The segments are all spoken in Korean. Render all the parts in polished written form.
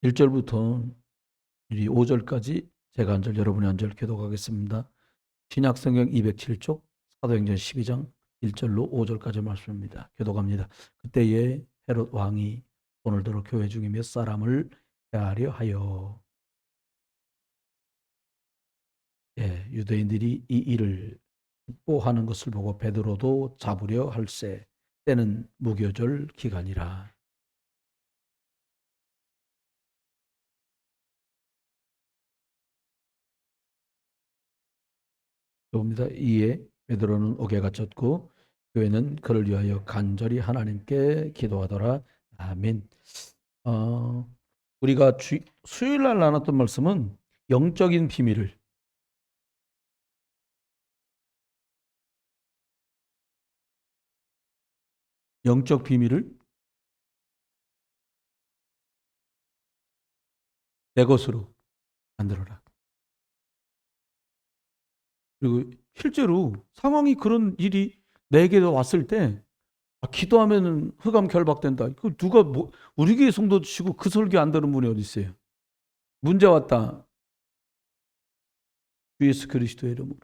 1절부터 5절까지 제가 한 절, 여러분이 한 절 기도하겠습니다. 신약성경 207쪽 사도행전 12장 1절로 5절까지 말씀입니다. 기도갑니다. 그때에 헤롯 왕이 손을 들어 교회 중에 몇 사람을 해하려 하여 유대인들이 이 일을 기뻐하는 것을 보고 베드로도 잡으려 할세. 때는 무교절 기간이라. 봅니다. 이에 베드로는 옥에 갇혔고 교회는 그를 위하여 간절히 하나님께 기도하더라. 아멘. 우리가 수요일 날 나눴던 말씀은 영적인 비밀을, 영적 비밀을 내 것으로 만들어라. 그리고 실제로 상황이 그런 일이 내게도 왔을 때 기도하면은 흑암 결박된다. 그 누가 우리 교회 성도 치고 그 설교 안 들은 분이 어디 있어요? 문제 왔다. 주 예수 그리스도의 이름으로.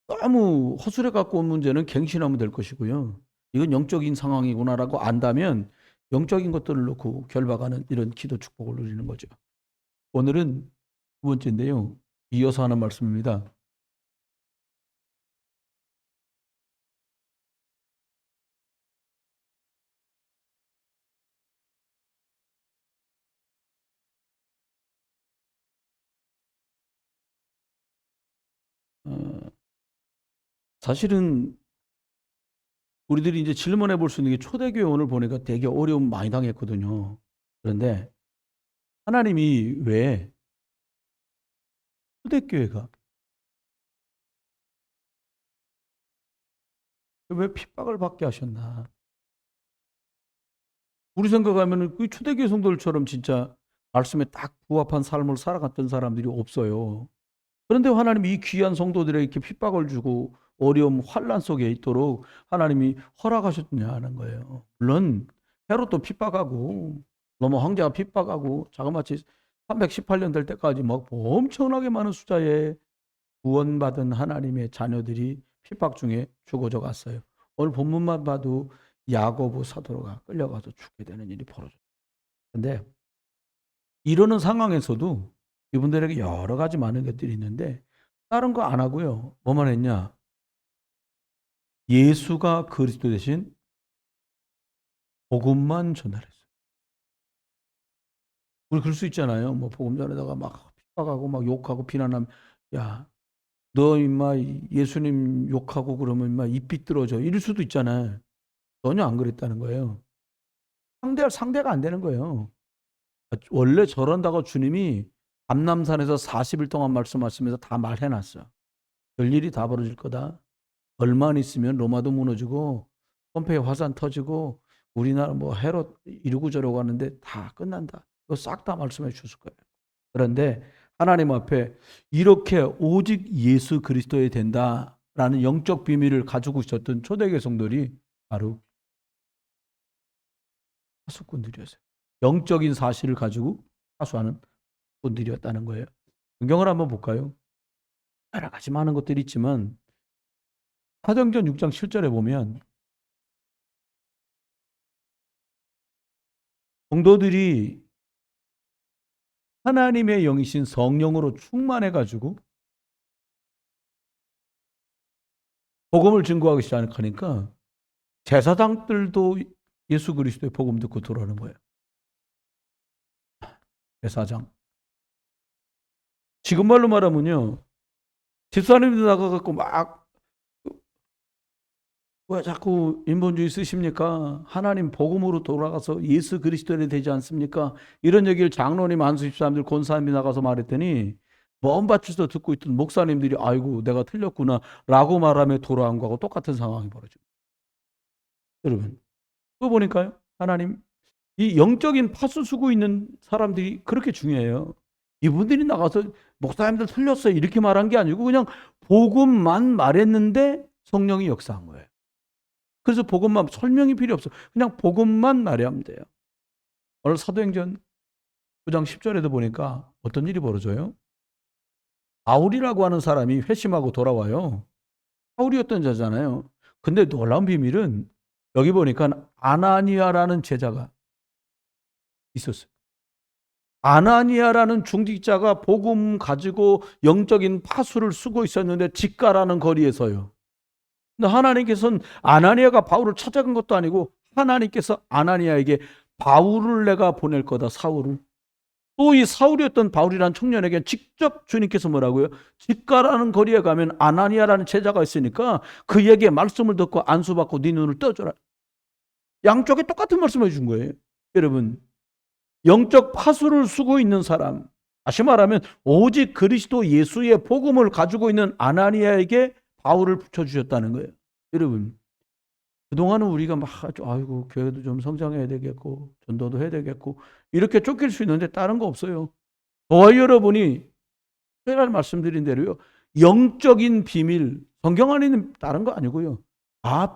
너무 허술해 갖고 온 문제는 갱신하면 될 것이고요. 이건 영적인 상황이구나라고 안다면 영적인 것들을 놓고 결박하는 이런 기도 축복을 누리는 거죠. 오늘은 두 번째인데요. 이어서 하는 말씀입니다. 어, 사실은 우리들이 이제 질문해 볼 수 있는 게 초대교회 오늘 보니까 되게 어려움 많이 당했거든요. 그런데 하나님이 왜 초대교회가 왜 핍박을 받게 하셨나? 우리 생각하면은 그 초대교회 성도들처럼 진짜 말씀에 딱 부합한 삶을 살아갔던 사람들이 없어요. 그런데 하나님이 이 귀한 성도들에게 이렇게 핍박을 주고 어려움, 환란 속에 있도록 하나님이 허락하셨냐는 거예요. 물론 헤롯도 핍박하고 로마 황제가 핍박하고 자그마치 318년 될 때까지 막 엄청나게 많은 숫자의 구원받은 하나님의 자녀들이 핍박 중에 죽어져 갔어요. 오늘 본문만 봐도 야고보 사도가 끌려가서 죽게 되는 일이 벌어졌어요. 근데 이러는 상황에서도 이분들에게 여러 가지 많은 것들이 있는데 다른 거 안 하고요. 뭐만 했냐? 예수가 그리스도 대신 복음만 전달했어요. 우리 그럴 수 있잖아요. 뭐 복음 전에다가 막 핍박하고 막 욕하고 비난하면 야, 너 임마 예수님 욕하고 그러면 임마 입 삐뚤어져. 이럴 수도 있잖아요. 전혀 안 그랬다는 거예요. 상대가 안 되는 거예요. 원래 저런다고 주님이 감남산에서 40일 동안 말씀하시면서 다 말해놨어요. 별일이 다 벌어질 거다. 얼마 있으면 로마도 무너지고 폼페이 화산 터지고 우리나라 뭐 헤롯 이러고 저러고 하는데 다 끝난다. 이거 싹 다 말씀해 주실 거예요. 그런데 하나님 앞에 이렇게 오직 예수 그리스도에 된다라는 영적 비밀을 가지고 있었던 초대교회 성도들이 바로 하수꾼들이었어요. 영적인 사실을 가지고 하수하는 분들이었다는 거예요. 성경을 한번 볼까요? 여러 가지 많은 것들이 있지만 사도행전 6장 7절에 보면 성도들이 하나님의 영이신 성령으로 충만해 가지고 복음을 증거하기 시작하니까 제사장들도 예수 그리스도의 복음 듣고 들어오는 거예요. 제사장. 지금 말로 말하면요. 집사님들 나가갖고 막, 왜 자꾸 인본주의 쓰십니까? 하나님 복음으로 돌아가서 예수 그리스도에 되지 않습니까? 이런 얘기를 장로님, 안수 집사님들, 권사님이 나가서 말했더니 먼 밭에서 듣고 있던 목사님들이 아이고 내가 틀렸구나 라고 말하며 돌아온 거하고 똑같은 상황이 벌어집니다. 여러분, 또 보니까요. 하나님, 이 영적인 파수 쓰고 있는 사람들이 그렇게 중요해요. 이분들이 나가서 목사님들 틀렸어요 이렇게 말한 게 아니고 그냥 복음만 말했는데 성령이 역사한 거예요. 그래서 복음만 설명이 필요 없어. 그냥 복음만 말하면 돼요. 오늘 사도행전 9장 10절에도 보니까 어떤 일이 벌어져요? 바울이라고 하는 사람이 회심하고 돌아와요. 바울이었던 자잖아요. 근데 놀라운 비밀은 여기 보니까 아나니아라는 제자가 있었어요. 아나니아라는 중직자가 복음 가지고 영적인 파수를 쓰고 있었는데 직가라는 거리에서요. 근데 하나님께서는 아나니아가 바울을 찾아간 것도 아니고 하나님께서 아나니아에게 바울을 내가 보낼 거다, 사울을. 또 이 사울이었던 바울이라는 청년에게 직접 주님께서 뭐라고요? 직가라는 거리에 가면 아나니아라는 제자가 있으니까 그에게 말씀을 듣고 안수받고 네 눈을 떠줘라. 양쪽에 똑같은 말씀을 해준 거예요. 여러분, 영적 파수를 쓰고 있는 사람, 다시 말하면 오직 그리스도 예수의 복음을 가지고 있는 아나니아에게 바울을 붙여주셨다는 거예요. 여러분, 그동안은 우리가 막 아이고 교회도 좀 성장해야 되겠고 전도도 해야 되겠고 이렇게 쫓길 수 있는데 다른 거 없어요. 저와 여러분이 제가 말씀드린 대로요, 영적인 비밀, 성경 안에 있는 다른 거 아니고요,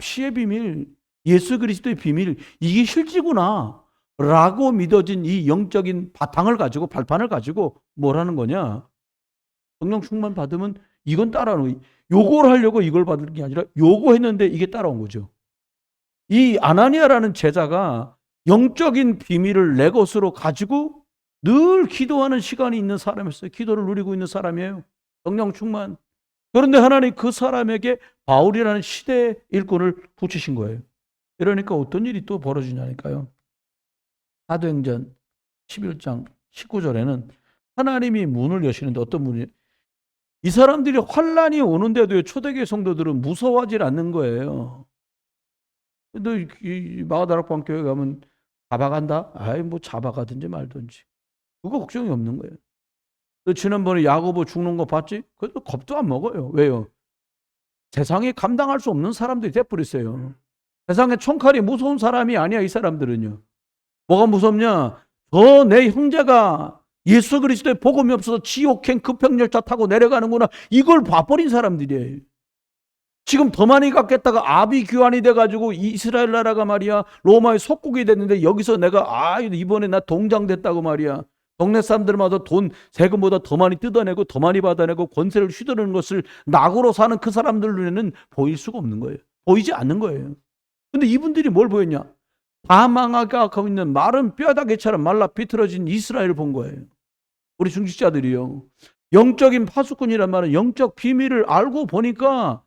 피의 비밀, 예수 그리스도의 비밀, 이게 실지구나 라고 믿어진 이 영적인 바탕을 가지고, 발판을 가지고 뭘 하는 거냐, 성령 충만 받으면 이건 따라오는, 요걸 하려고 이걸 받을 게 아니라 요거 했는데 이게 따라온 거죠. 이 아나니아라는 제자가 영적인 비밀을 내 것으로 가지고 늘 기도하는 시간이 있는 사람이었어요. 기도를 누리고 있는 사람이에요. 성령 충만. 그런데 하나님 그 사람에게 바울이라는 시대의 일꾼을 붙이신 거예요. 이러니까 어떤 일이 또 벌어지냐니까요. 사도행전 11장 19절에는 하나님이 문을 여시는데, 어떤 문이, 이 사람들이 환란이 오는데도 초대교회 성도들은 무서워하지 않는 거예요. 근데 이 마가다락방 교회 가면 잡아간다? 아이 뭐 잡아가든지 말든지 그거 걱정이 없는 거예요. 너 지난번에 야고보 죽는 거 봤지? 그것도 겁도 안 먹어요. 왜요? 세상에 감당할 수 없는 사람들이 돼버렸어요. 세상에 총칼이 무서운 사람이 아니야. 이 사람들은요. 뭐가 무섭냐? 내 형제가 예수 그리스도의 복음이 없어서 지옥행 급행열차 타고 내려가는구나, 이걸 봐버린 사람들이에요. 지금 더 많이 갖겠다가 아비규환이 돼가지고 이스라엘 나라가 말이야 로마의 속국이 됐는데, 여기서 내가 이번에 나 동장됐다고 말이야 동네 사람들마다 돈 세금보다 더 많이 뜯어내고 더 많이 받아내고 권세를 휘두르는 것을 낙으로 사는 그 사람들 눈에는 보일 수가 없는 거예요. 보이지 않는 거예요. 근데 이분들이 뭘 보였냐? 다 망하게 하고 있는 마른 뼈다귀처럼 말라 비틀어진 이스라엘을 본 거예요. 우리 중직자들이요, 영적인 파수꾼이란 말은 영적 비밀을 알고 보니까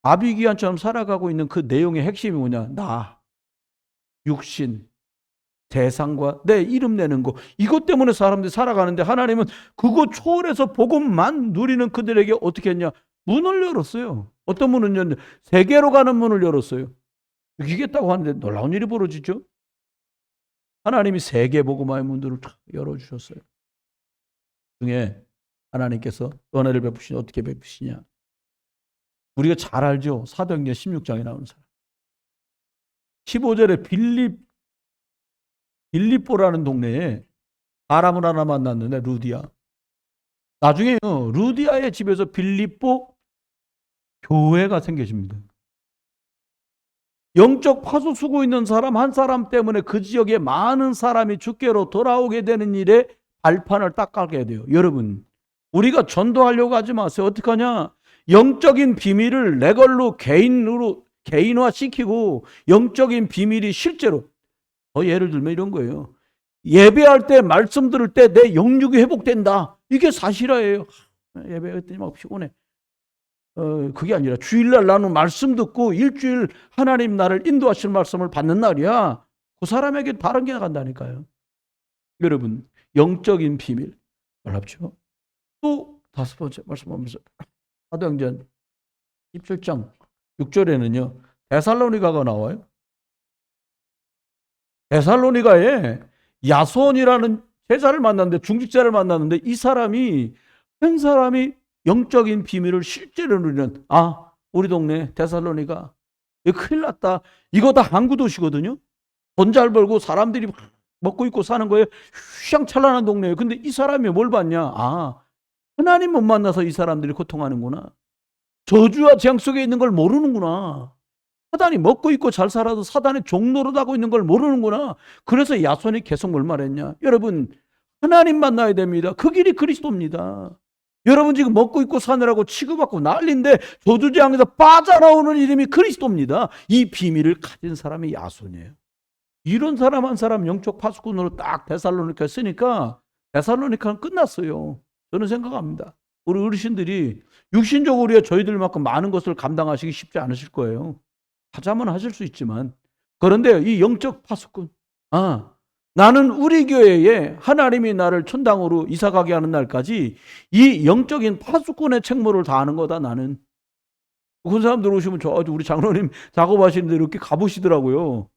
아비기한처럼 살아가고 있는 그 내용의 핵심이 뭐냐? 나, 육신, 대상과 내 이름 내는 거, 이것 때문에 사람들이 살아가는데, 하나님은 그거 초월해서 복음만 누리는 그들에게 어떻게 했냐? 문을 열었어요. 어떤 문을 열었냐? 세계로 가는 문을 열었어요. 이기겠다고 하는데 놀라운 일이 벌어지죠. 하나님이 세계 복음화의 문들을 열어주셨어요. 중에 하나님께서 은혜를 베푸시냐, 어떻게 베푸시냐? 우리가 잘 알죠. 사도행전 16장에 나오는 사람. 15절에 빌립보라는 동네에 사람을 하나 만났는데, 루디아. 나중에요, 루디아의 집에서 빌립보 교회가 생겨집니다. 영적 파수 쓰고 있는 사람 한 사람 때문에 그 지역에 많은 사람이 주께로 돌아오게 되는 일에 발판을 딱 깔게 돼요. 여러분, 우리가 전도하려고 하지 마세요. 어떻게 하냐? 영적인 비밀을 내 걸로 개인화 시키고, 영적인 비밀이 실제로, 예를 들면 이런 거예요. 예배할 때 말씀 들을 때 내 영육이 회복된다, 이게 사실화예요. 예배했더니 막 피곤해. 그게 아니라 주일날 나는 말씀 듣고 일주일 하나님 나를 인도하실 말씀을 받는 날이야. 그 사람에게 다른 게 나간다니까요. 여러분, 영적인 비밀 놀랍죠? 또 다섯 번째 말씀하면서 사도행전 17장 6절에는요 데살로니가가 나와요. 데살로니가에 야손이라는 제자를 만났는데, 중직자를 만났는데, 이 사람이 한 사람이 영적인 비밀을 실제로 누리는, 우리 동네 데살로니가 이거 큰일 났다, 이거 다 항구 도시거든요. 돈 잘 벌고 사람들이 먹고 입고 사는 거예요. 휘황찬란한 동네예요. 근데 이 사람이 뭘 봤냐? 하나님 못 만나서 이 사람들이 고통하는구나. 저주와 재앙 속에 있는 걸 모르는구나. 사단이 먹고 있고 잘 살아도 사단의 종노릇하고 있는 걸 모르는구나. 그래서 야손이 계속 뭘 말했냐. 여러분, 하나님 만나야 됩니다. 그 길이 그리스도입니다. 여러분 지금 먹고 있고 사느라고 치고받고 난리인데 저주재앙에서 빠져나오는 이름이 그리스도입니다. 이 비밀을 가진 사람이 야손이에요. 이런 사람 한 사람 영적 파수꾼으로 딱 데살로니카 쓰니까 데살로니카는 끝났어요. 저는 생각합니다. 우리 어르신들이 육신적으로 저희들만큼 많은 것을 감당하시기 쉽지 않으실 거예요. 하자면 하실 수 있지만. 그런데 이 영적 파수꾼, 나는 우리 교회에 하나님이 나를 천당으로 이사가게 하는 날까지 이 영적인 파수꾼의 책무를 다하는 거다. 나는. 그 사람들 오시면 저 우리 장로님 작업하시는데 이렇게 가보시더라고요.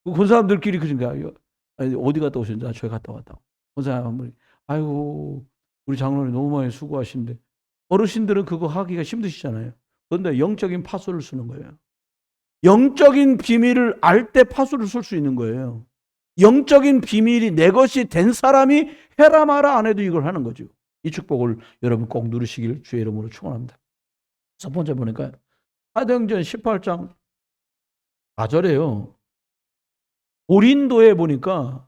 그 사람들끼리 그러니까 어디 갔다 오셨는지 저희 갔다 왔다고. 그 사람 한 분이 아이고 우리 장로님 너무 많이 수고하시는데 어르신들은 그거 하기가 힘드시잖아요. 그런데 영적인 파수를 쓰는 거예요. 영적인 비밀을 알 때 파수를 쓸 수 있는 거예요. 영적인 비밀이 내 것이 된 사람이 해라 마라 안 해도 이걸 하는 거죠. 이 축복을 여러분 꼭 누리시길 주의 이름으로 축원합니다. 첫 번째 보니까 사도행전 18장 4절에요. 고린도에 보니까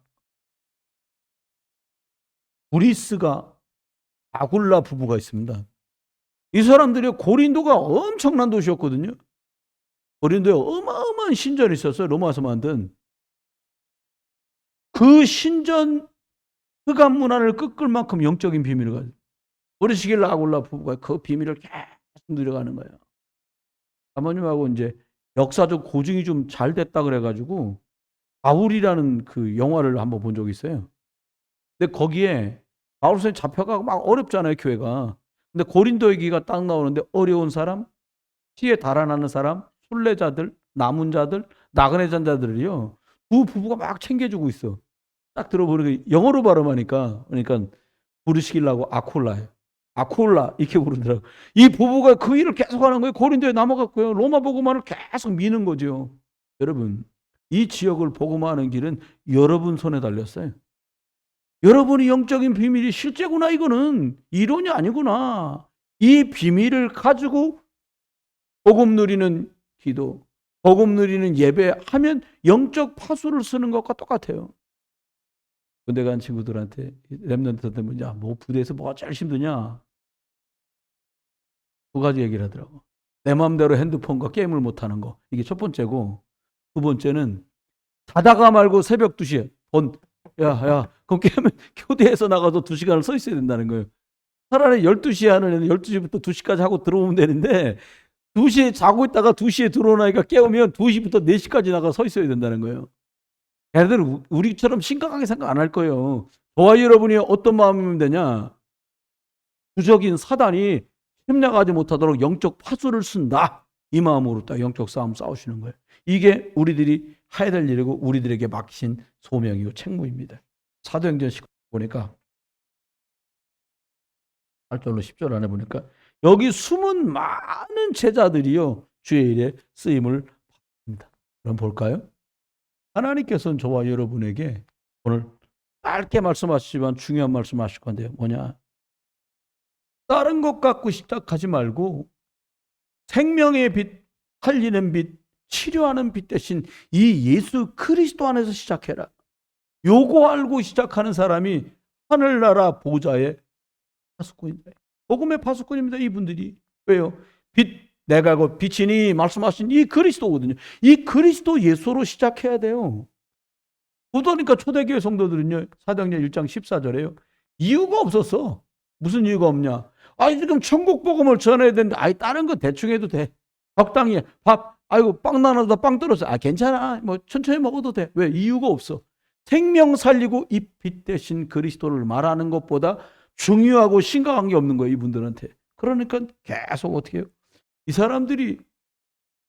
브리스가 아굴라 부부가 있습니다. 이 사람들이 고린도가 엄청난 도시였거든요. 고린도에 어마어마한 신전이 있었어요. 로마서 만든. 그 신전 흑암 문화를 꺾을 만큼 영적인 비밀을 가지고 브리스길라 아굴라 부부가 그 비밀을 계속 누려가는 거예요. 사모님하고 이제 역사적 고증이 좀 잘 됐다 그래가지고 바울이라는 그 영화를 한번 본 적이 있어요. 근데 거기에 바울 선생님 잡혀가고 막 어렵잖아요, 교회가. 근데 고린도 얘기가 딱 나오는데 어려운 사람, 피에 달아나는 사람, 순례자들, 남은 자들, 나그네 잔자들이요. 두 부부가 막 챙겨주고 있어. 딱 들어보니까 영어로 발음하니까 그러니까 부르시길라고 아콜라예요. 아콜라 이렇게 부르더라고. 이 부부가 그 일을 계속 하는 거예요. 고린도에 남아갔고요. 로마 복음화를 계속 미는 거죠. 여러분, 이 지역을 복음화하는 길은 여러분 손에 달렸어요. 여러분이 영적인 비밀이 실제구나. 이거는 이론이 아니구나. 이 비밀을 가지고 복음 누리는 기도, 복음 누리는 예배하면 영적 파수를 쓰는 것과 똑같아요. 군대 간 친구들한테 랩런트한테 뭐냐, 뭐 부대에서 뭐가 제일 힘드냐? 두 가지 얘기를 하더라고. 내 마음대로 핸드폰과 게임을 못하는 거. 이게 첫 번째고, 두 번째는 자다가 말고 새벽 2시에 그럼 게임을 교대에서 나가서 2시간을 서 있어야 된다는 거예요. 차라리 12시에 하는 애는 12시부터 2시까지 하고 들어오면 되는데 2시에 자고 있다가 2시에 들어오나니까 깨우면 2시부터 4시까지 나가 서 있어야 된다는 거예요. 걔네들은 우리처럼 심각하게 생각 안 할 거예요. 저와 여러분이 어떤 마음이면 되냐? 부적인 사단이 침략하지 못하도록 영적 파수를 쓴다. 이 마음으로 딱 영적 싸움 싸우시는 거예요. 이게 우리들이 해야 될 일이고 우리들에게 맡기신 소명이고 책무입니다. 사도행전 19 보니까 8절로 10절 안에 보니까 여기 숨은 많은 제자들이요 주의 일에 쓰임을 받습니다. 그럼 볼까요? 하나님께서는 저와 여러분에게 오늘 짧게 말씀하시지만 중요한 말씀하실 건데요. 뭐냐? 다른 것 갖고 시작하지 말고 생명의 빛, 살리는 빛, 치료하는 빛 대신 이 예수 그리스도 안에서 시작해라. 요거 알고 시작하는 사람이 하늘나라 보좌의 파수꾼입니다. 복음의 파수꾼입니다. 이분들이. 왜요? 빛, 내가 곧 빛이니 말씀하신 이 그리스도거든요. 이 그리스도 예수로 시작해야 돼요. 그러니까 초대교회 성도들은요. 사도행전 1장 14절에요. 이유가 없었어. 무슨 이유가 없냐? 지금 천국 복음을 전해야 되는데 다른 거 대충 해도 돼. 적당히 밥, 빵 나눠다 빵 떨어져. 괜찮아. 뭐 천천히 먹어도 돼. 왜? 이유가 없어. 생명 살리고 이 빛 대신 그리스도를 말하는 것보다 중요하고 심각한 게 없는 거예요. 이분들한테. 그러니까 계속 어떻게 해요? 이 사람들이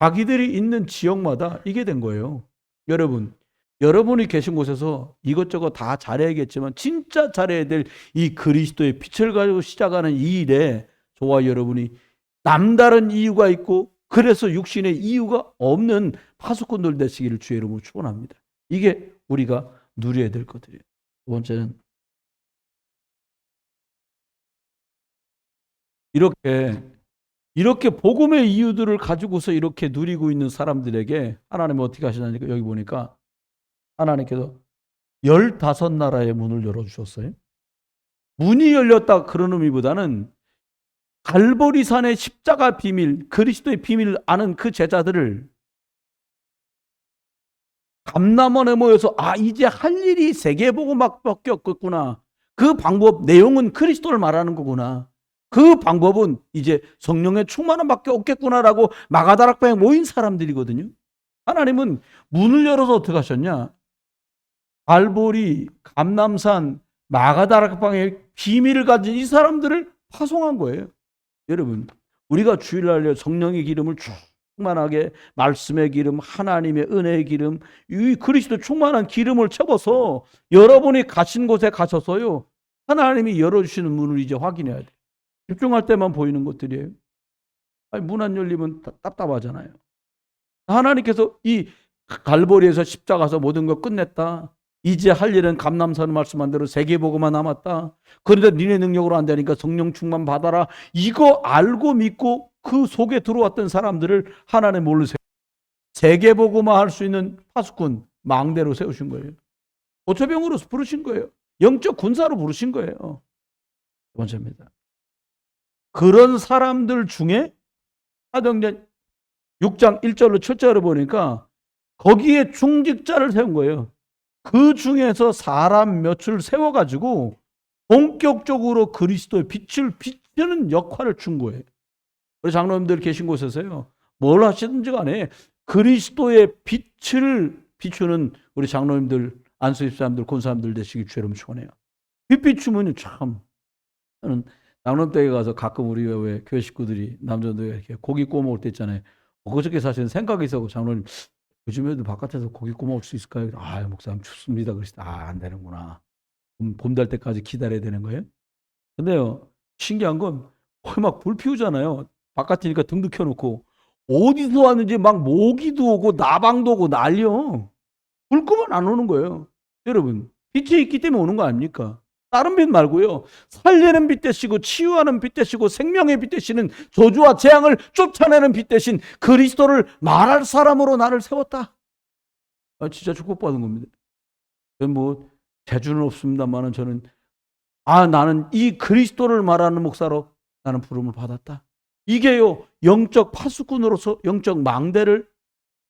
자기들이 있는 지역마다 이게 된 거예요. 여러분이 계신 곳에서 이것저것 다 잘해야겠지만 진짜 잘해야 될 이 그리스도의 빛을 가지고 시작하는 이 일에 저와 여러분이 남다른 이유가 있고 그래서 육신의 이유가 없는 파수꾼들 되시기를 주의 이름으로 축원합니다. 이게 우리가 누려야 될 것들이에요. 두 번째는 이렇게 이렇게 복음의 이유들을 가지고서 이렇게 누리고 있는 사람들에게 하나님은 어떻게 하시냐니까 여기 보니까 하나님께서 15나라의 문을 열어주셨어요. 문이 열렸다 그런 의미보다는 갈보리산의 십자가 비밀, 그리스도의 비밀을 아는 그 제자들을 감람원에 모여서 이제 할 일이 세계복음밖에 없겠구나. 그 방법, 내용은 그리스도를 말하는 거구나. 그 방법은 이제 성령의 충만함밖에 없겠구나라고 마가다락방에 모인 사람들이거든요. 하나님은 문을 열어서 어떻게 하셨냐? 갈보리, 감람산, 마가다락방의 비밀을 가진 이 사람들을 파송한 거예요. 여러분, 우리가 주일날 성령의 기름을 충만하게 말씀의 기름, 하나님의 은혜의 기름, 이 그리스도 충만한 기름을 채워서 여러분이 가신 곳에 가셔서요, 하나님이 열어주시는 문을 이제 확인해야 돼요. 집중할 때만 보이는 것들이에요. 문 안 열리면 답답하잖아요. 하나님께서 이 갈보리에서 십자가에서 모든 걸 끝냈다. 이제 할 일은 감람산 말씀한 대로 세계복음만 남았다. 그런데 니네 능력으로 안 되니까 성령 충만 받아라. 이거 알고 믿고 그 속에 들어왔던 사람들을 하나님 뭘로 세계복음화 할 수 있는 파수꾼, 망대로 세우신 거예요. 오초병으로 부르신 거예요. 영적 군사로 부르신 거예요. 두 번째입니다. 그런 사람들 중에 사도행전 6장 1절로 7절을 보니까 거기에 중직자를 세운 거예요. 그 중에서 사람 몇을 세워가지고 본격적으로 그리스도의 빛을 비추는 역할을 준 거예요. 우리 장로님들 계신 곳에서요, 뭘 하시든지 간에 그리스도의 빛을 비추는 우리 장로님들, 안수집사님들, 권사님들 되시길 주여름 축원해요. 빛 비추면 참, 저는 장로님댁에 가서 가끔 우리 왜 교회 식구들이 남자들 이렇게 고기 구워 먹을 때 있잖아요. 그저께 사실은 생각이 있어서 장로님 요즘에도 바깥에서 고기 구워 먹을 수 있을까요? 목사님 춥습니다. 그러시다. 안 되는구나. 봄 될 때까지 기다려야 되는 거예요. 근데요, 신기한 건 막 불 피우잖아요. 바깥이니까 등도 켜놓고 어디서 왔는지 막 모기도 오고 나방도 오고 난리요. 불 끄면 안 오는 거예요. 여러분, 빛이 있기 때문에 오는 거 아닙니까? 다른 빛 말고요. 살리는 빛 되시고 치유하는 빛 되시고 생명의 빛 되시는 저주와 재앙을 쫓아내는 빛 대신 그리스도를 말할 사람으로 나를 세웠다. 진짜 축복받은 겁니다. 저는 재주는 없습니다만은 저는 나는 이 그리스도를 말하는 목사로 나는 부름을 받았다. 이게요, 영적 파수꾼으로서 영적 망대를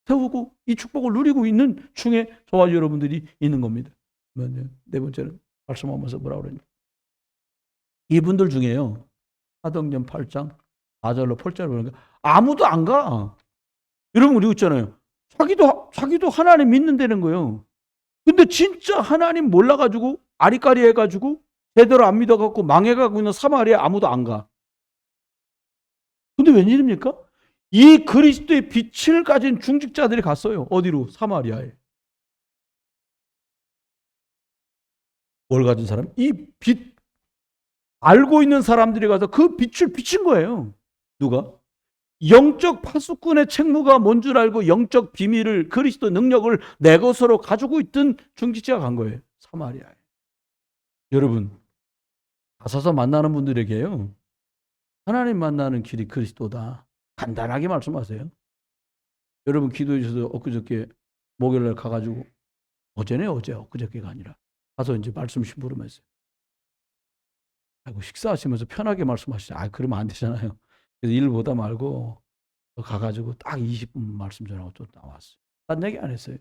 세우고 이 축복을 누리고 있는 중에 저와 여러분들이 있는 겁니다. 네 번째는 말씀하면서 뭐라고 그러냐. 이분들 중에요, 사도행전 8장 4절로 8절을 보니까 아무도 안 가. 여러분, 우리 있잖아요. 자기도 하나님 믿는다는 거예요. 근데 진짜 하나님 몰라가지고 아리까리 해가지고 제대로 안 믿어갖고 망해가고 있는 사마리아에 아무도 안 가. 근데 웬일입니까? 이 그리스도의 빛을 가진 중직자들이 갔어요. 어디로? 사마리아에. 뭘 가진 사람? 이 빛 알고 있는 사람들이 가서 그 빛을 비친 거예요. 누가? 영적 파수꾼의 책무가 뭔 줄 알고 영적 비밀을, 그리스도 능력을 내 것으로 가지고 있던 중직자가 간 거예요. 사마리아에. 여러분, 가서서 만나는 분들에게요, 하나님 만나는 길이 그리스도다. 간단하게 말씀하세요. 여러분 기도해 주셔서 엊그저께 목요일날 가가지고 어제 엊그저께가 아니라 가서 이제 말씀 심부름했어요. 식사하시면서 편하게 말씀하시죠. 그러면 안 되잖아요. 그래서 일 보다 말고 가가지고 딱 20분 말씀 전하고 또 나왔어요. 딴 얘기 안 했어요.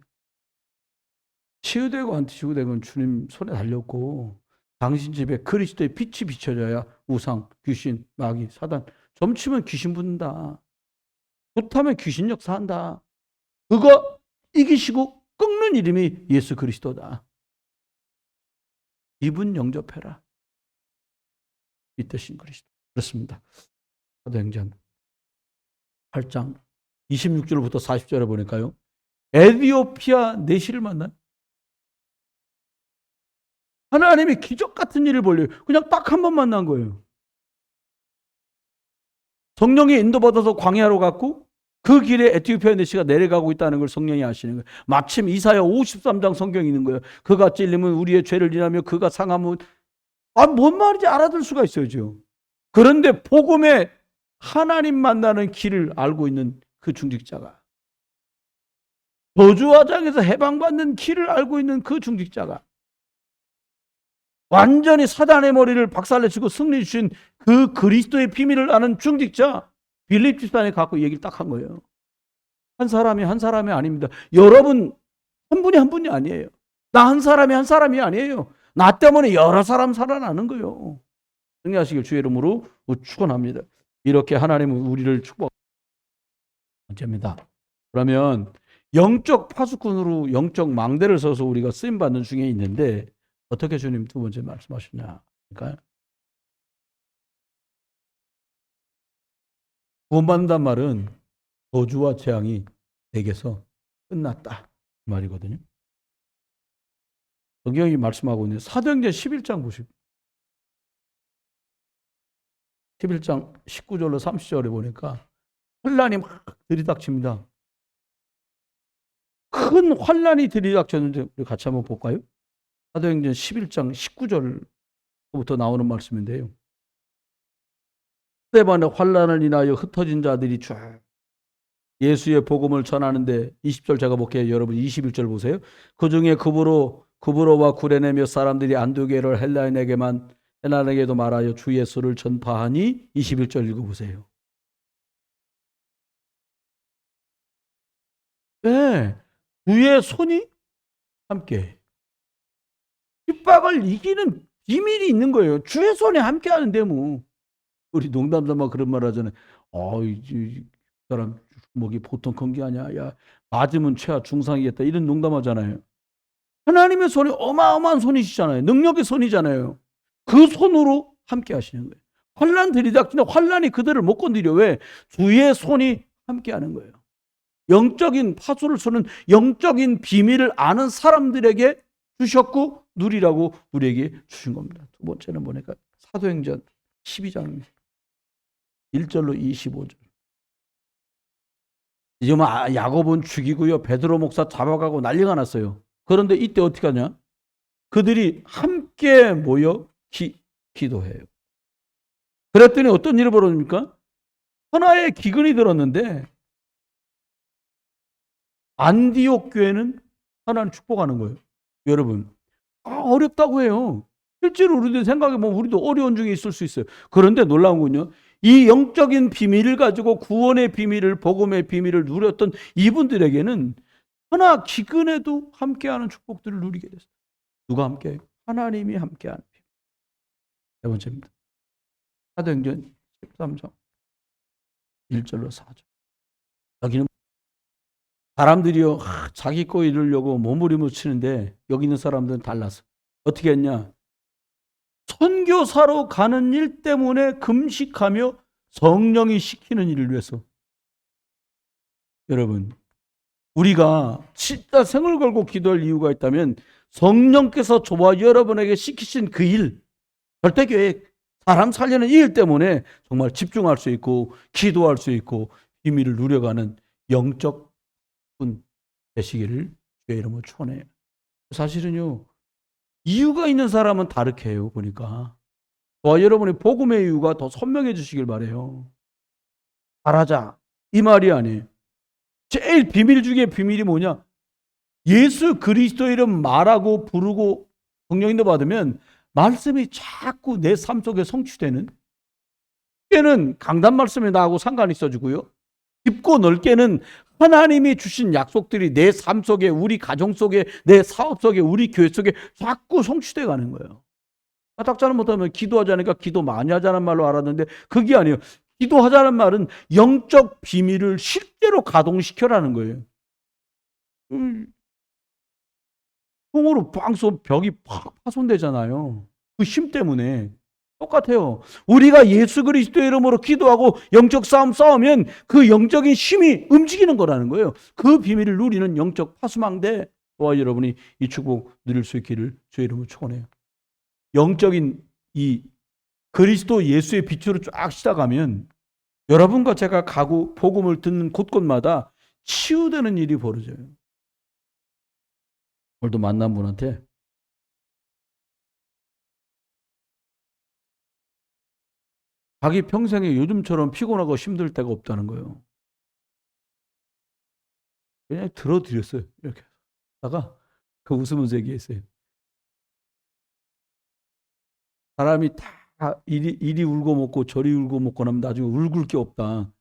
치유되고 안 치유되고 주님 손에 달렸고, 당신 집에 그리스도의 빛이 비춰져야 우상, 귀신, 마귀, 사단, 점치면 귀신 붙는다. 좋다면 귀신 역사한다. 그거 이기시고 꺾는 이름이 예수 그리스도다. 이분 영접해라. 이 뜻인 그리스도. 그렇습니다. 사도행전 8장 26절부터 40절에 보니까요, 에디오피아 내시를 만나요. 하나님이 기적 같은 일을 벌려요. 그냥 딱 한 번 만난 거예요. 성령이 인도받아서 광야로 갔고 그 길에 에티오피아 내시가 내려가고 있다는 걸 성령이 아시는 거예요. 마침 이사야 53장 성경이 있는 거예요. 그가 찔리면 우리의 죄를 인하며 그가 상하면 뭔 말인지 알아들 수가 있어야죠. 그런데 복음의 하나님 만나는 길을 알고 있는 그 중직자가, 저주화장에서 해방받는 길을 알고 있는 그 중직자가, 완전히 사단의 머리를 박살내치고 승리 주신 그 그리스도의 비밀을 아는 중직자 빌립 집사에 갖고 얘기를 딱 한 거예요. 한 사람이 아닙니다. 여러분 한 분이 한 분이 아니에요. 나 한 사람이 아니에요. 나 때문에 여러 사람 살아나는 거예요. 승리하시길 주의 이름으로 축원합니다. 이렇게 하나님은 우리를 축복합니다. 번째입니다. 그러면 영적 파수꾼으로 영적 망대를 서서 우리가 쓰임 받는 중에 있는데 어떻게 주님 두 번째 말씀하셨냐? 그러니까 구원받는단 말은 저주와 재앙이 내게서 끝났다 그 말이거든요. 성경이 말씀하고 있는 사도행전 11장 보시고 11장 19절로 30절에 보니까 환란이 막 들이닥칩니다. 큰 환란이 들이닥쳤는데 우리 같이 한번 볼까요? 사도행전 11장 19절부터 나오는 말씀인데요. 스데반의 환란을 인하여 흩어진 자들이 쫙 예수의 복음을 전하는데 20절 제가 볼게요. 여러분 21절 보세요. 그 중에 구브로와 구레네 몇 사람들이 안두게를 헬라인에게도 말하여 주 예수를 전파하니 21절 읽어보세요. 네, 주의 손이 함께 핍박을 이기는 비밀이 있는 거예요. 주의 손이 함께 하는데 뭐 우리 농담삼아 그런 말 하잖아요. 이 사람 목이 보통 큰 게 아니야. 야, 맞으면 최하 중상이겠다. 이런 농담하잖아요. 하나님의 손이 어마어마한 손이시잖아요. 능력의 손이잖아요. 그 손으로 함께 하시는 거예요. 환란 들이닥치는 환란이 그들을 못 건드려. 왜? 주의 손이 함께 하는 거예요. 영적인 파수를 쏘는 영적인 비밀을 아는 사람들에게 주셨고 누리라고 우리에게 주신 겁니다. 두 번째는 보니까 사도행전 12장입니다. 1절로 25절. 이제 뭐 야곱은 죽이고요. 베드로 목사 잡아가고 난리가 났어요. 그런데 이때 어떻게 하냐? 그들이 함께 모여 기도해요. 그랬더니 어떤 일이 벌어집니까? 하나의 기근이 들었는데 안디옥 교회는 하나님 축복하는 거예요. 여러분 어렵다고 해요. 실제로 우리들 생각해보면 우리도 어려운 중에 있을 수 있어요. 그런데 놀라운 건요. 이 영적인 비밀을 가지고 구원의 비밀을 복음의 비밀을 누렸던 이분들에게는 하나 기근에도 함께하는 축복들을 누리게 됐어요. 누가 함께해요? 하나님이 함께하는 비밀. 네 번째입니다. 사도행전 13장 1절로 4절. 여기는 사람들이요 자기 거 이루려고 몸부림을 치는데 여기 있는 사람들은 달랐어. 어떻게 했냐? 선교사로 가는 일 때문에 금식하며 성령이 시키는 일을 위해서. 여러분 우리가 진짜 생을 걸고 기도할 이유가 있다면 성령께서 저와 여러분에게 시키신 그 일, 절대교회 사람 살리는 이 일 때문에 정말 집중할 수 있고 기도할 수 있고 비밀을 누려가는 영적 분 되시기를 주의 이름으로 축원해요. 사실은요 이유가 있는 사람은 다르게 해요. 보니까 저와 여러분의 복음의 이유가 더 선명해 주시길 바라요. 잘하자 이 말이 아니에요. 제일 비밀 중에 비밀이 뭐냐? 예수 그리스도 이름 말하고 부르고 성령인도 받으면 말씀이 자꾸 내 삶 속에 성취되는, 깊게는 강단 말씀이 나하고 상관이 있어지고요. 깊고 넓게는 하나님이 주신 약속들이 내 삶 속에, 우리 가정 속에, 내 사업 속에, 우리 교회 속에 자꾸 성취돼 가는 거예요. 까딱자는 못하면 기도하자니까 기도 많이 하자는 말로 알았는데 그게 아니에요. 기도하자는 말은 영적 비밀을 실제로 가동시켜라는 거예요. 통으로 빵 쏘면 벽이 팍 파손되잖아요. 그 힘 때문에. 똑같아요. 우리가 예수 그리스도의 이름으로 기도하고 영적 싸움 싸우면 그 영적인 힘이 움직이는 거라는 거예요. 그 비밀을 누리는 영적 파수망대, 저와 여러분이 이 축복 누릴 수 있기를 주의 이름으로 축원해요. 영적인 이 그리스도 예수의 빛으로 쫙 시작하면 여러분과 제가 가고 복음을 듣는 곳곳마다 치유되는 일이 벌어져요. 오늘도 만난 분한테 자기 평생에 요즘처럼 피곤하고 힘들 때가 없다는 거예요. 그냥 들어드렸어요. 이렇게 하다가 그 웃으면서 얘기했어요. 사람이 다 이리 울고 먹고 저리 울고 먹고 나면 나중에 울굴 게 없다.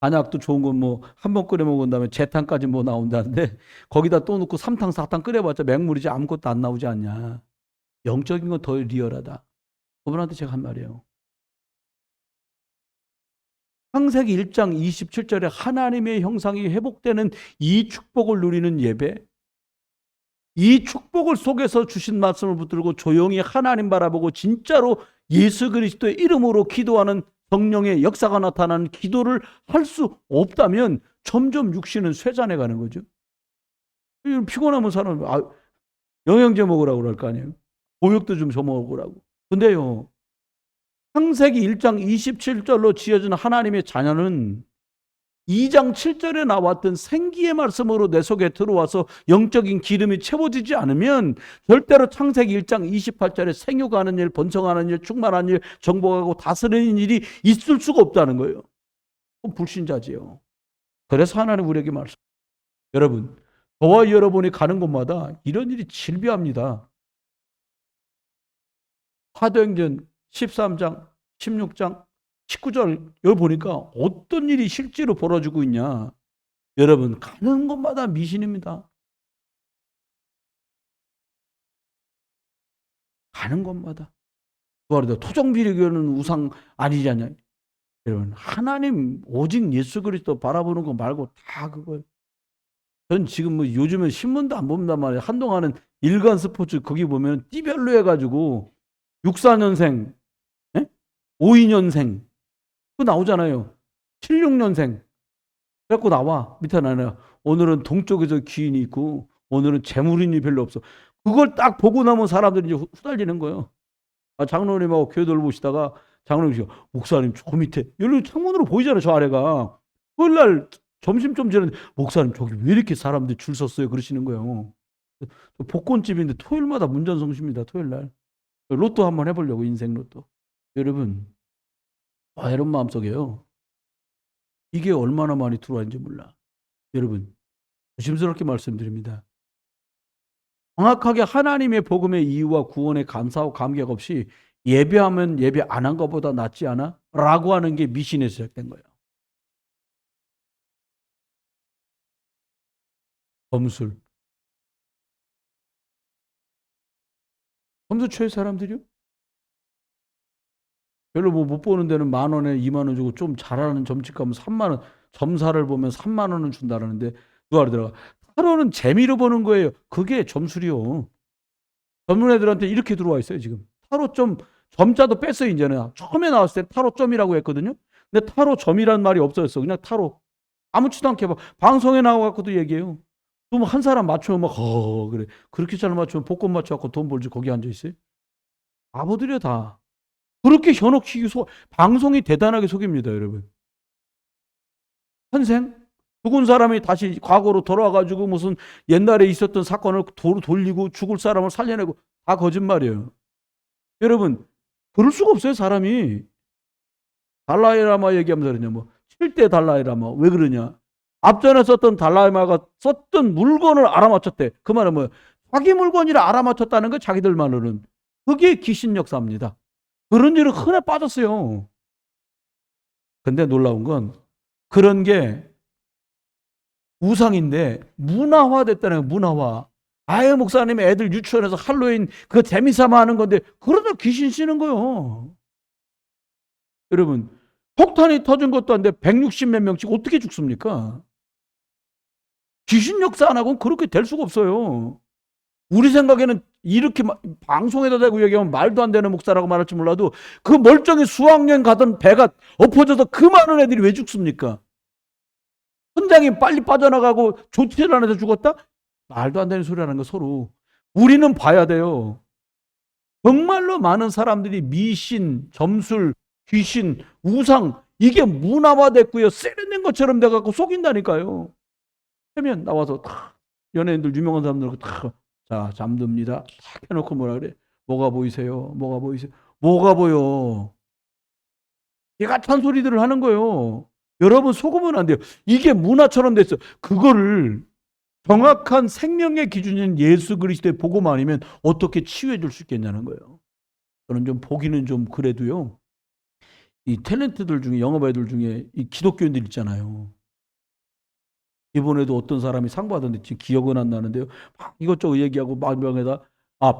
안약도 좋은 건 뭐 한 번 끓여 먹은 다음에 재탕까지 뭐 나온다는데 거기다 또 넣고 3탕 4탕 끓여봤자 맹물이지 아무것도 안 나오지 않냐. 영적인 건 더 리얼하다. 그분한테 제가 한 말이에요. 창세기 1장 27절에 하나님의 형상이 회복되는 이 축복을 누리는 예배, 이 축복을 속에서 주신 말씀을 붙들고 조용히 하나님 바라보고 진짜로 예수 그리스도의 이름으로 기도하는 성령의 역사가 나타나는 기도를 할 수 없다면 점점 육신은 쇠잔해 가는 거죠. 피곤하면 사람 영양제 먹으라고 그럴 거 아니에요. 보육도 좀 줘 먹으라고. 근데요, 창세기 1장 27절로 지어진 하나님의 자녀는 2장 7절에 나왔던 생기의 말씀으로 내 속에 들어와서 영적인 기름이 채워지지 않으면 절대로 창세기 1장 28절에 생육하는 일, 번성하는 일, 충만하는 일, 정복하고 다스리는 일이 있을 수가 없다는 거예요. 그건 불신자지요. 그래서 하나님 우리에게 말씀. 여러분, 저와 여러분이 가는 곳마다 이런 일이 질비합니다. 사도행전 13장, 16장, 19절 여기 보니까 어떤 일이 실제로 벌어지고 있냐. 여러분, 가는 곳마다 미신입니다. 가는 곳마다. 토종비리교는 우상 아니지 않냐. 여러분, 하나님 오직 예수 그리스도 바라보는 거 말고 다 그거예요. 전 지금 뭐 요즘은 신문도 안 봅니다 말이에요. 한동안은 일간 스포츠 거기 보면 띠별로 해가지고 64년생, 52년생 그 나오잖아요. 76년생 그래갖고 나와 밑에 나와요. 오늘은 동쪽에서 귀인이 있고 오늘은 재물인이 별로 없어. 그걸 딱 보고 나면 사람들이 이제 후달리는 거예요. 장로님하고 교회 돌보시다가 장로님이 목사님 저 밑에 여기 창문으로 보이잖아요. 저 아래가. 그날 점심 좀 전에 목사님 저기 왜 이렇게 사람들이 줄 섰어요 그러시는 거예요. 복권집인데 토요일마다 문전성시입니다. 토요일날. 로또 한번 해보려고 인생 로또. 여러분 이런 마음속에요. 이게 얼마나 많이 들어왔는지 몰라. 여러분 조심스럽게 말씀드립니다. 정확하게 하나님의 복음의 이유와 구원의 감사와 감격 없이 예배하면 예배 안 한 것보다 낫지 않아? 라고 하는 게 미신에서 시작된 거예요. 검술. 검술 최 사람들이요? 별로 뭐 못 보는 데는 10,000원에 20,000원 주고 좀 잘하는 점집 가면 30,000원, 점사를 보면 30,000원은 준다라는데 누가 그러더라고. 타로는 재미로 보는 거예요. 그게 점술이요. 젊은 애들한테 이렇게 들어와 있어요, 지금. 타로 점자도 뺐어요, 이제는. 처음에 나왔을 때 타로점이라고 했거든요. 근데 타로점이라는 말이 없어졌어. 그냥 타로. 아무렇지도 않게 봐. 방송에 나와갖고도 얘기해요. 또 뭐 한 사람 맞추면 막, 그래. 그렇게 잘 맞추면 복권 맞춰갖고 돈 벌지 거기 앉아있어요? 바보들이야, 다. 그렇게 현혹시키 방송이 대단하게 속입니다, 여러분. 현생? 죽은 사람이 다시 과거로 돌아와가지고 무슨 옛날에 있었던 사건을 돌리고 죽을 사람을 살려내고 다 거짓말이에요. 여러분, 그럴 수가 없어요, 사람이. 달라이라마 얘기하면서 그러냐, 뭐. 7대 달라이라마. 왜 그러냐? 앞전에 썼던 달라이마가 썼던 물건을 알아맞혔대. 그 말은 뭐예요? 자기 물건이라 알아맞혔다는 거 자기들 말로는. 그게 귀신 역사입니다. 그런 일은 흔해 빠졌어요. 근데 놀라운 건 그런 게 우상인데 문화화됐다는 거예요. 문화화. 아예 목사님 애들 유치원에서 할로윈 그거 재미삼아 하는 건데 그러다 귀신 씌는 거예요. 여러분 폭탄이 터진 것도 안 돼 160 몇 명씩 어떻게 죽습니까? 귀신 역사 안 하고는 그렇게 될 수가 없어요. 우리 생각에는 이렇게 방송에다 대고 얘기하면 말도 안 되는 목사라고 말할지 몰라도 그 멀쩡히 수학여행 가던 배가 엎어져서 그 많은 애들이 왜 죽습니까? 선장이 빨리 빠져나가고 조치를 안 해서 죽었다? 말도 안 되는 소리 하는 거 서로. 우리는 봐야 돼요. 정말로 많은 사람들이 미신, 점술, 귀신, 우상 이게 문화화됐고요. 세련된 것처럼 돼갖고 속인다니까요. 하면 나와서 다 연예인들 유명한 사람들 다 자, 잠듭니다. 딱 해놓고 뭐라 그래? 뭐가 보이세요? 뭐가 보이세요? 뭐가 보여? 개가 찬 소리들을 하는 거예요. 여러분 속으면 안 돼요. 이게 문화처럼 됐어. 그거를 정확한 생명의 기준인 예수 그리스도의 복음 아니면 어떻게 치유해 줄 수 있겠냐는 거예요. 저는 좀 보기는 좀 그래도요. 이 탤런트들 중에 영업애들 중에 이 기독교인들 있잖아요. 이번에도 어떤 사람이 상 받았는데 지금 기억은 안 나는데요. 막 이것저것 얘기하고 마지막에다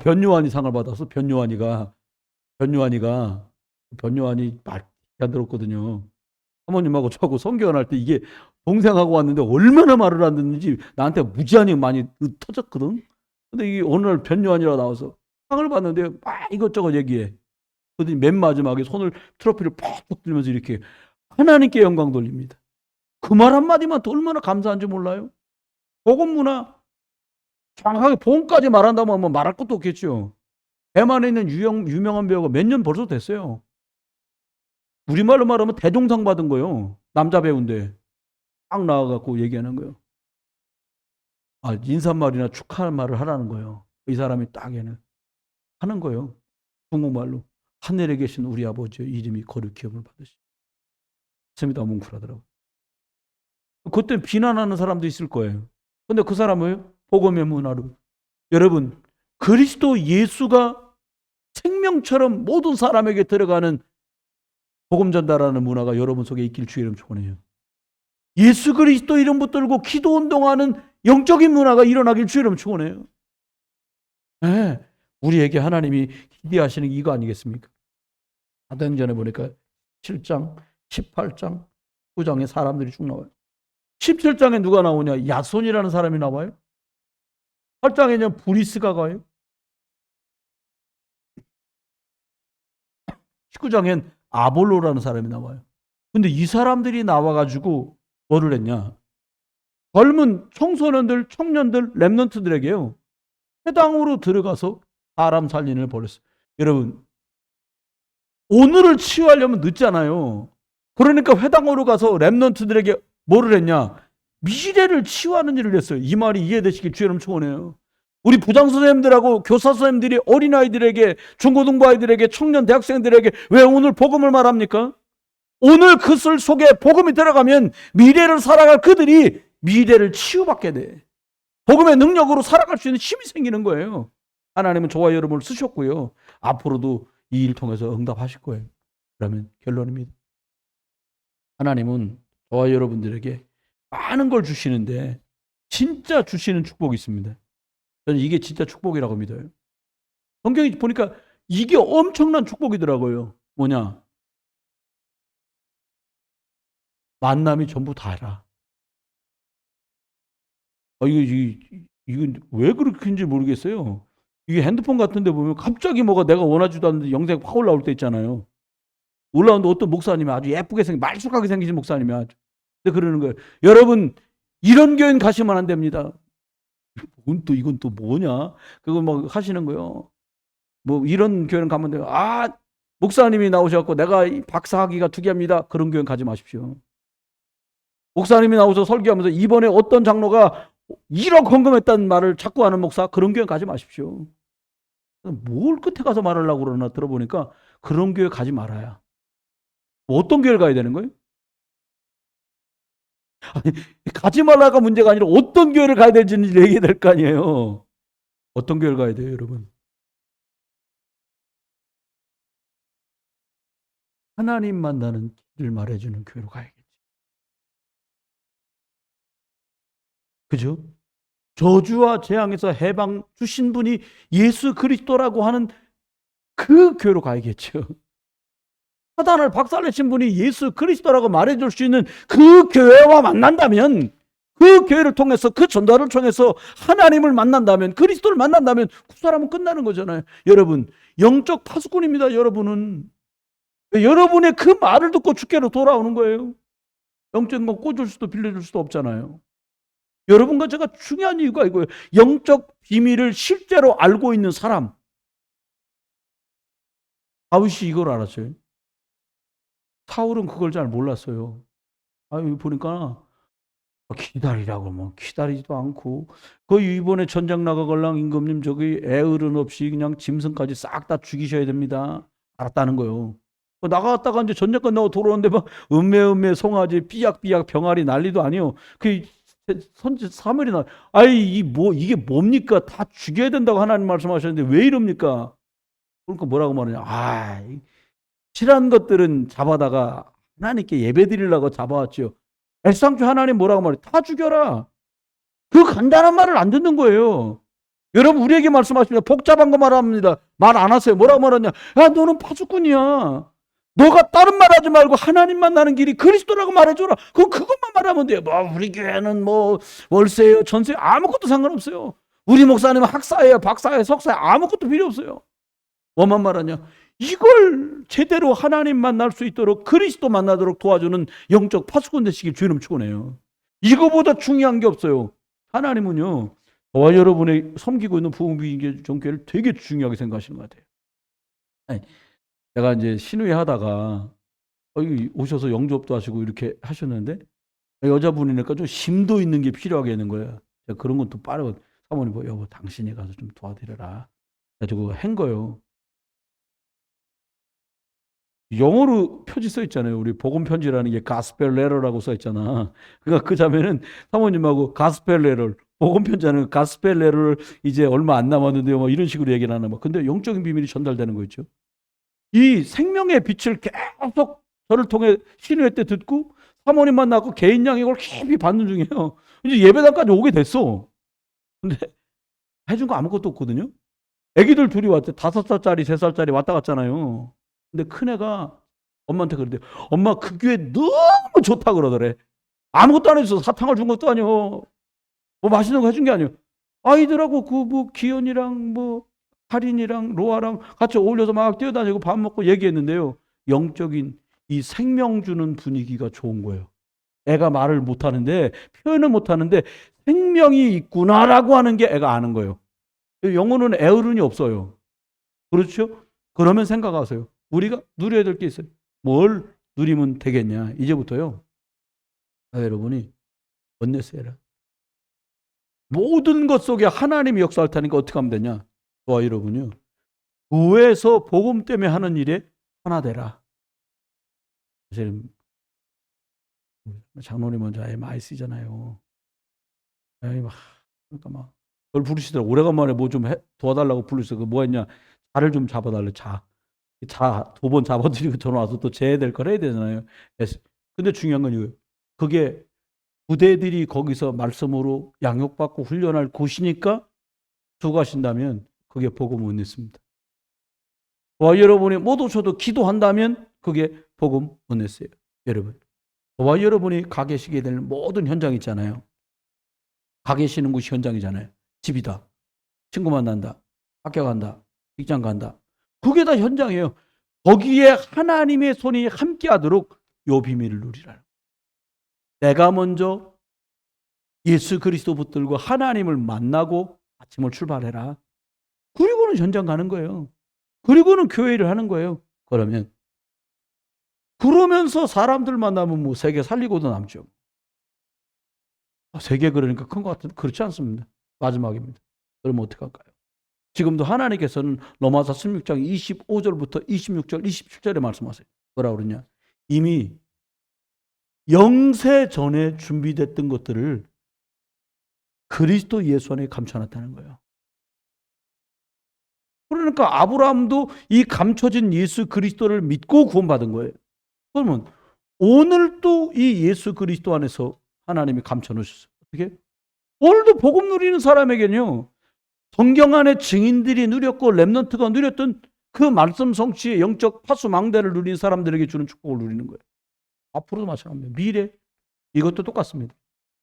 변요한이 상을 받아서 변요한이 말 안 들었거든요. 사모님하고 저하고 성교환할 때 이게 동생하고 왔는데 얼마나 말을 안 듣는지 나한테 무지하게 많이 터졌거든. 근데 이게 어느 날 변요한이라 나와서 상을 받는데 막 이것저것 얘기해. 그러더니 맨 마지막에 손을 트로피를 팍 들면서 이렇게 하나님께 영광 돌립니다. 그 말 한마디만 또 얼마나 감사한지 몰라요? 복음 문화 정확하게 복음까지 말한다면 뭐 말할 것도 없겠죠. 대만에 있는 유명한 배우가 몇 년 벌써 됐어요. 우리말로 말하면 대종상 받은 거예요. 남자 배우인데 딱 나와갖고 얘기하는 거예요. 인사말이나 축하 말을 하라는 거예요. 이 사람이 딱 얘는 하는 거예요. 중국말로. 하늘에 계신 우리 아버지 이름이 거룩히 여김을 받으시오. 가슴이 다 뭉클하더라고요. 그때 비난하는 사람도 있을 거예요. 근데 그 사람은 복음의 문화로. 여러분, 그리스도 예수가 생명처럼 모든 사람에게 들어가는 복음 전달하는 문화가 여러분 속에 있길 주의 이름 축원해요. 예수 그리스도 이름 붙들고 기도 운동하는 영적인 문화가 일어나길 주의 이름 축원해요. 네, 우리에게 하나님이 기대하시는 게 이거 아니겠습니까? 사도행전에 보니까 7장, 18장, 9장에 사람들이 쭉 나와요. 17장에 누가 나오냐? 야손이라는 사람이 나와요. 8장에는 브리스가 가요. 19장엔 아볼로라는 사람이 나와요. 근데 이 사람들이 나와가지고 뭐를 했냐? 젊은 청소년들, 청년들, 랩런트들에게요. 회당으로 들어가서 사람 살리는 걸 벌였어요. 여러분, 오늘을 치유하려면 늦잖아요. 그러니까 회당으로 가서 랩런트들에게 뭐를 했냐? 미래를 치유하는 일을 했어요. 이 말이 이해되시길 주의 이름 축원해요. 우리 부장 선생님들하고 교사 선생님들이 어린아이들에게, 중고등부 아이들에게, 청년 대학생들에게 왜 오늘 복음을 말합니까? 오늘 그슬 속에 복음이 들어가면 미래를 살아갈 그들이 미래를 치유받게 돼. 복음의 능력으로 살아갈 수 있는 힘이 생기는 거예요. 하나님은 저와 여러분을 쓰셨고요. 앞으로도 이 일 통해서 응답하실 거예요. 그러면 결론입니다. 하나님은 저와 여러분들에게 많은 걸 주시는데 진짜 주시는 축복이 있습니다. 저는 이게 진짜 축복이라고 믿어요. 성경이 보니까 이게 엄청난 축복이더라고요. 뭐냐? 만남이 전부 다라. 이건 왜 그렇게인지 모르겠어요. 이게 핸드폰 같은 데 보면 갑자기 뭐가 내가 원하지도 않는데 영상이 확 올라올 때 있잖아요. 올라오는데 어떤 목사님이 아주 예쁘게 말쑥하게 생기신 목사님이 아주. 근데 그러는 거예요. 여러분, 이런 교회는 가시면 안 됩니다. 이건 또 뭐냐? 그거 막 하시는 거예요. 뭐 이런 교회는 가면 돼요. 목사님이 나오셔갖고 내가 박사학위가 투기합니다. 그런 교회는 가지 마십시오. 목사님이 나오셔서 설교하면서 이번에 어떤 장로가 1억 헌금했다는 말을 자꾸 하는 목사, 그런 교회 가지 마십시오. 뭘 끝에 가서 말하려고 그러나 들어보니까 그런 교회 가지 말아야. 뭐 어떤 교회를 가야 되는 거예요? 아니, 가지 말라가 문제가 아니라 어떤 교회를 가야 될지는 얘기해야 될 거 아니에요. 어떤 교회를 가야 돼요, 여러분? 하나님 만나는 길을 말해주는 교회로 가야겠지. 그죠? 저주와 재앙에서 해방 주신 분이 예수 그리스도라고 하는 그 교회로 가야겠죠. 사단을 박살내신 분이 예수 그리스도라고 말해줄 수 있는 그 교회와 만난다면, 그 교회를 통해서, 그 전달을 통해서 하나님을 만난다면, 그리스도를 만난다면 그 사람은 끝나는 거잖아요. 여러분, 영적 파수꾼입니다. 여러분은. 여러분의 그 말을 듣고 주께로 돌아오는 거예요. 영적인 거 꽂을 수도 빌려줄 수도 없잖아요. 여러분과 제가 중요한 이유가 이거예요. 영적 비밀을 실제로 알고 있는 사람. 다윗이 이걸 알았어요. 사울은 그걸 잘 몰랐어요. 여기 보니까 기다리라고 뭐 기다리지도 않고, 거의 이번에 전장 나가걸랑 임금님 저기 애을은 없이 그냥 짐승까지 싹 다 죽이셔야 됩니다. 알았다는 거예요. 나갔다가 이제 전쟁 끝나고 돌아오는데 막 음메 송아지 삐약삐약 병아리 난리도 아니요. 그 선지 사무엘이나 아이 이게 뭡니까? 다 죽여야 된다고 하나님 말씀하셨는데 왜 이럽니까? 그러니까 뭐라고 말하냐? 실한 것들은 잡아다가 하나님께 예배드리려고 잡아왔죠. 애상주 하나님 뭐라고 말해? 다 죽여라. 그 간단한 말을 안 듣는 거예요. 여러분 우리에게 말씀하십니다. 복잡한 거 말합니다. 말 안 하세요. 뭐라고 말하냐? 야 너는 파수꾼이야. 너가 다른 말 하지 말고 하나님 만나는 길이 그리스도라고 말해줘라. 그것만 말하면 돼요. 우리 교회는 월세예요, 전세예요. 아무것도 상관없어요. 우리 목사님은 학사예요, 박사예요, 석사예요. 아무것도 필요 없어요. 뭐만 말하냐? 이걸 제대로 하나님 만날 수 있도록 그리스도 만나도록 도와주는 영적 파수꾼 되시길 주님 축원해요. 이거보다 중요한 게 없어요. 하나님은요, 저와 여러분의 섬기고 있는 부흥비전교회를 되게 중요하게 생각하시는 것 같아요. 제가 이제 신우회 하다가 오셔서 영접도 하시고 이렇게 하셨는데 여자분이니까 좀 심도 있는 게 필요하겠는 거예요. 제가 그런 것도 빠르고 사모님 여보 당신이 가서 좀 도와드려라. 그래가지고 한 거예요. 영어로 표지 써 있잖아요. 우리 복음 편지라는 게 가스펠 레러라고 써 있잖아. 그러니까 그 자매는 사모님하고 가스펠 레러, 복음 편지하는 가스펠 레러를 이제 얼마 안 남았는데요. 이런 식으로 얘기를 하나 봐. 근데 영적인 비밀이 전달되는 거 있죠. 이 생명의 빛을 계속 저를 통해 신우회 때 듣고 사모님 만나고 개인 양이 이걸 깊이 받는 중이에요. 이제 예배당까지 오게 됐어. 근데 해준 거 아무것도 없거든요. 애기들 둘이 왔대. 5살짜리, 3살짜리 왔다 갔잖아요. 근데 큰애가 엄마한테 그러대. 엄마 그 교회 너무 좋다 그러더래. 아무것도 안 해줘서 사탕을 준 것도 아니요. 맛있는 거 해준 게 아니요. 아이들하고 기현이랑 할인이랑 로아랑 같이 어울려서 막 뛰어다니고 밥 먹고 얘기했는데요. 영적인 이 생명 주는 분위기가 좋은 거예요. 애가 말을 못하는데 표현을 못하는데 생명이 있구나라고 하는 게 애가 아는 거예요. 영어는 애어른이 없어요. 그렇죠? 그러면 생각하세요. 우리가 누려야 될 게 있어요. 뭘 누리면 되겠냐. 이제부터요. 여러분이 원내스해라. 모든 것 속에 하나님이 역사할 테니까 어떻게 하면 되냐. 저와 여러분요. 교회에서 복음 때문에 하는 일에 하나 되라. 장로님 먼저 많이 쓰잖아요. 그러니까 막 그걸 부르시더라고. 오래간만에 뭐 좀 도와달라고 부르셔서 뭐 했냐. 자를 좀 잡아달래. 자 2번 잡아드리고 전화 와서 또 재야 될 걸 해야 되잖아요. 근데 중요한 건 이거예요. 그게 부대들이 거기서 말씀으로 양육받고 훈련할 곳이니까 수고하신다면 그게 복음 원냈습니다. 저와 여러분이 못 오셔도 기도한다면 그게 복음 원냈어요. 여러분. 저와 여러분이 가 계시게 될 모든 현장 있잖아요. 가 계시는 곳이 현장이잖아요. 집이다. 친구 만난다. 학교 간다. 직장 간다. 그게 다 현장이에요. 거기에 하나님의 손이 함께하도록 요 비밀을 누리라. 내가 먼저 예수 그리스도 붙들고 하나님을 만나고 아침을 출발해라. 그리고는 현장 가는 거예요. 그리고는 교회를 하는 거예요. 그러면서 사람들 만나면 세계 살리고도 남죠. 세계 그러니까 큰 것 같은데 그렇지 않습니다. 마지막입니다. 그러면 어떻게 할까요? 지금도 하나님께서는 로마서 16장 25절부터 26절, 27절에 말씀하세요. 뭐라고 그러냐? 이미 영세 전에 준비됐던 것들을 그리스도 예수 안에 감춰놨다는 거예요. 그러니까 아브라함도 이 감춰진 예수 그리스도를 믿고 구원받은 거예요. 그러면 오늘도 이 예수 그리스도 안에서 하나님이 감춰놓으셨어요. 어떻게? 오늘도 복음 누리는 사람에게는요. 성경 안에 증인들이 누렸고 렘넌트가 누렸던 그 말씀 성취의 영적 파수망대를 누린 사람들에게 주는 축복을 누리는 거예요. 앞으로도 마찬가지입니다. 미래 이것도 똑같습니다.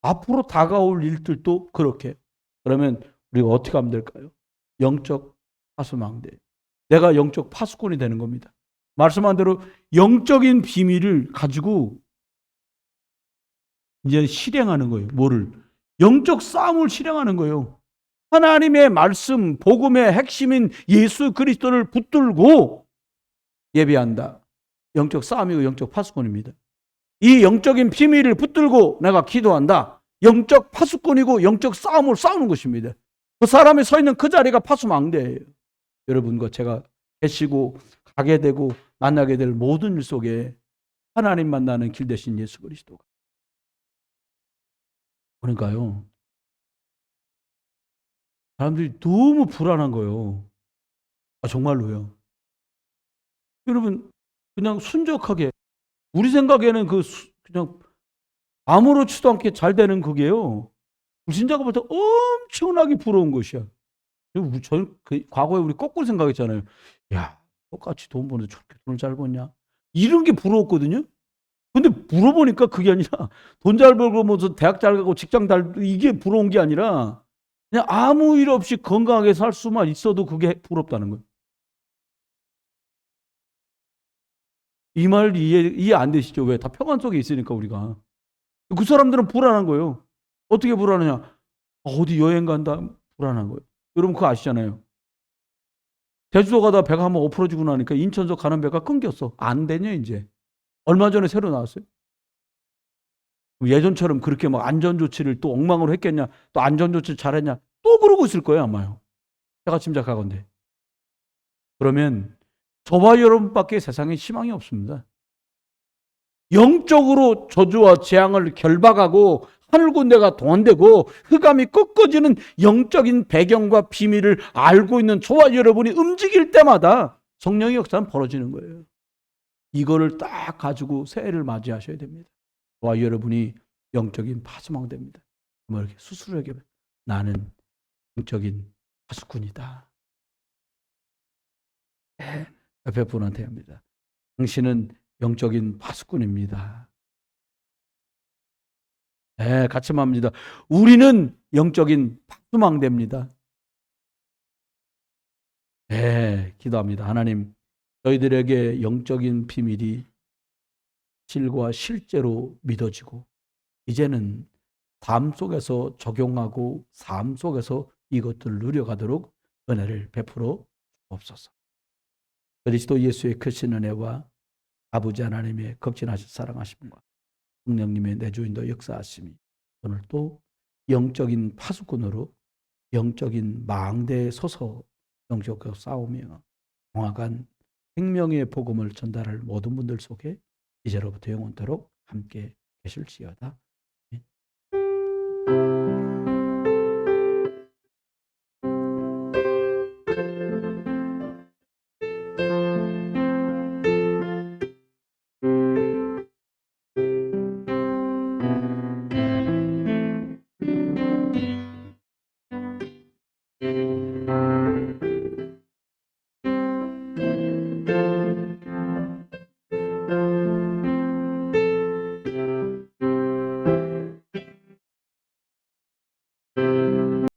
앞으로 다가올 일들도 그렇게. 그러면 우리가 어떻게 하면 될까요? 영적 파수망대. 내가 영적 파수꾼이 되는 겁니다. 말씀한 대로 영적인 비밀을 가지고 이제 실행하는 거예요. 뭐를? 영적 싸움을 실행하는 거예요. 하나님의 말씀, 복음의 핵심인 예수 그리스도를 붙들고 예배한다. 영적 싸움이고 영적 파수꾼입니다. 이 영적인 비밀을 붙들고 내가 기도한다. 영적 파수꾼이고 영적 싸움을 싸우는 것입니다. 그 사람이 서 있는 그 자리가 파수망대예요. 여러분과 제가 계시고 가게 되고 만나게 될 모든 일 속에 하나님 만나는 길 대신 예수 그리스도가. 그러니까요. 사람들이 너무 불안한 거예요. 아, 정말로요. 여러분, 그냥 순적하게, 우리 생각에는 그냥 아무렇지도 않게 잘 되는 그게요. 불신자가 볼 때 엄청나게 부러운 것이야. 저는 과거에 우리 거꾸로 생각했잖아요. 야, 똑같이 돈 버는데 저렇게 돈을 잘 버냐? 이런 게 부러웠거든요. 근데 물어보니까 그게 아니라 돈 잘 벌고 무슨 대학 잘 가고 직장 잘 이게 부러운 게 아니라 그냥 아무 일 없이 건강하게 살 수만 있어도 그게 부럽다는 거예요. 이 말 이해 안 되시죠? 왜? 다 평안 속에 있으니까 우리가. 그 사람들은 불안한 거예요. 어떻게 불안하냐? 어디 여행 간다 불안한 거예요. 여러분 그거 아시잖아요. 제주도 가다 배가 한번 엎어지고 나니까 인천서 가는 배가 끊겼어. 안 되냐 이제. 얼마 전에 새로 나왔어요. 예전처럼 그렇게 막 안전조치를 또 엉망으로 했겠냐? 또 안전조치 잘했냐? 또 그러고 있을 거예요 아마요. 제가 짐작하건대. 그러면 저와 여러분밖에 세상에 희망이 없습니다. 영적으로 저주와 재앙을 결박하고 하늘군대가 동원되고 흑암이 꺾어지는 영적인 배경과 비밀을 알고 있는 저와 여러분이 움직일 때마다 성령의 역사는 벌어지는 거예요. 이거를 딱 가지고 새해를 맞이하셔야 됩니다. 저와 여러분이 영적인 파수망대입니다. 뭐 이렇게 수술하게 나는 영적인 파수꾼이다. 네, 옆에 분한테 합니다. 당신은 영적인 파수꾼입니다. 네, 같이 말합니다. 우리는 영적인 파수망대입니다. 네, 기도합니다. 하나님, 저희들에게 영적인 비밀이 실과 실제로 믿어지고 이제는 삶 속에서 적용하고 삶 속에서 이것들을 누려가도록 은혜를 베풀어 주옵소서. 그리스도 예수의 크신 은혜와 아버지 하나님의 극진하신 사랑하심과 성령님의 내주인도 역사하심이 오늘 또 영적인 파수꾼으로 영적인 망대에 서서 영적으로 싸우며 정확한 생명의 복음을 전달할 모든 분들 속에 이제로부터 영원토록 함께 계실지어다.